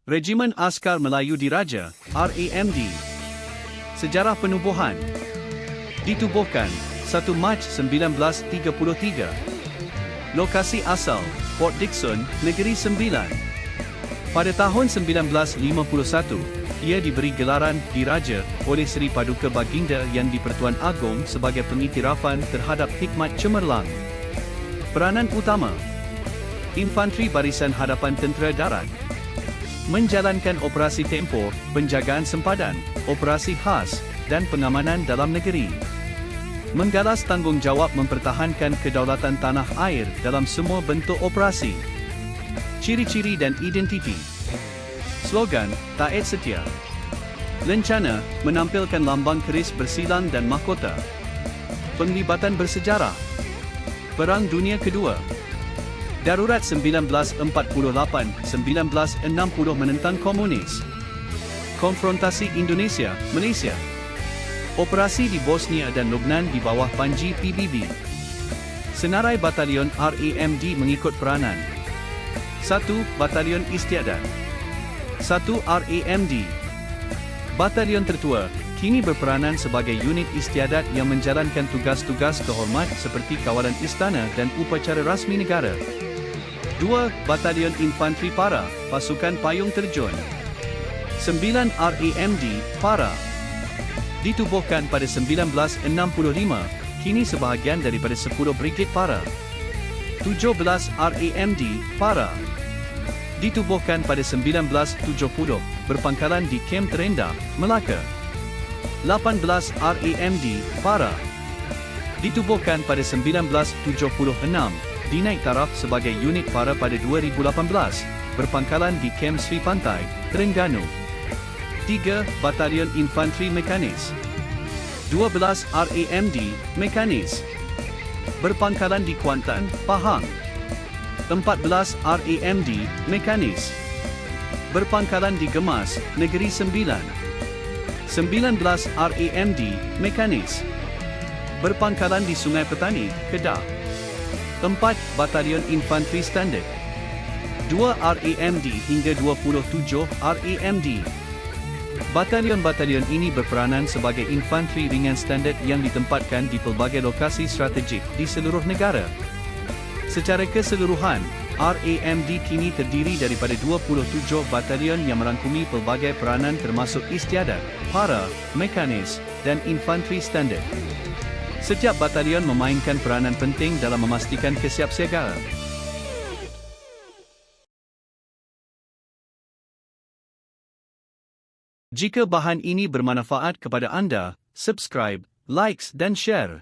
Regimen Askar Melayu Diraja, RAMD. Sejarah penubuhan. Ditubuhkan 1 Mac 1933. Lokasi asal, Port Dickson, Negeri Sembilan. Pada tahun 1951, ia diberi gelaran Diraja oleh Seri Paduka Baginda Yang di-Pertuan Agong sebagai pengiktirafan terhadap hikmat cemerlang. Peranan utama: Infanteri Barisan Hadapan Tentera Darat. Menjalankan operasi tempur, penjagaan sempadan, operasi khas, dan pengamanan dalam negeri. Menggalas tanggungjawab mempertahankan kedaulatan tanah air dalam semua bentuk operasi. Ciri-ciri dan identiti. Slogan, Taat Setia. Lencana, menampilkan lambang keris bersilang dan mahkota. Penglibatan bersejarah. Perang Dunia Kedua. Darurat 1948-1960 menentang komunis. Konfrontasi Indonesia-Malaysia. Operasi di Bosnia dan Lubnan di bawah Panji PBB. Senarai Batalion RAMD mengikut peranan. 1. Batalion Istiadat. 1 RAMD. Batalion tertua, kini berperanan sebagai unit istiadat yang menjalankan tugas-tugas kehormat seperti kawalan istana dan upacara rasmi negara. 2. Batalion Infanteri Para, pasukan payung terjun. 9 RAMD, Para. Ditubuhkan pada 1965, kini sebahagian daripada 10 Brigade Para. 17 RAMD, Para. Ditubuhkan pada 1970, berpangkalan di Kem Terendah, Melaka. 18 RAMD, Para. Ditubuhkan pada 1976, dinaik taraf sebagai unit para pada 2018, berpangkalan di Kem Sri Pantai, Terengganu. 3. Batalion Infanteri Mekanis. 12 RAMD, Mekanis. Berpangkalan di Kuantan, Pahang. 14 RAMD, Mekanis. Berpangkalan di Gemas, Negeri Sembilan. 19 RAMD, Mekanis. Berpangkalan di Sungai Petani, Kedah. 4. Batalion Infanteri Standard. 2 RAMD hingga 27 RAMD. Batalion-batalion ini berperanan sebagai infanteri ringan standard yang ditempatkan di pelbagai lokasi strategik di seluruh negara. Secara keseluruhan, RAMD kini terdiri daripada 27 batalion yang merangkumi pelbagai peranan termasuk istiadat, para, mekanis, dan infanteri standard. Setiap batalion memainkan peranan penting dalam memastikan kesiapsiagaan. Jika bahan ini bermanfaat kepada anda, subscribe, likes dan share.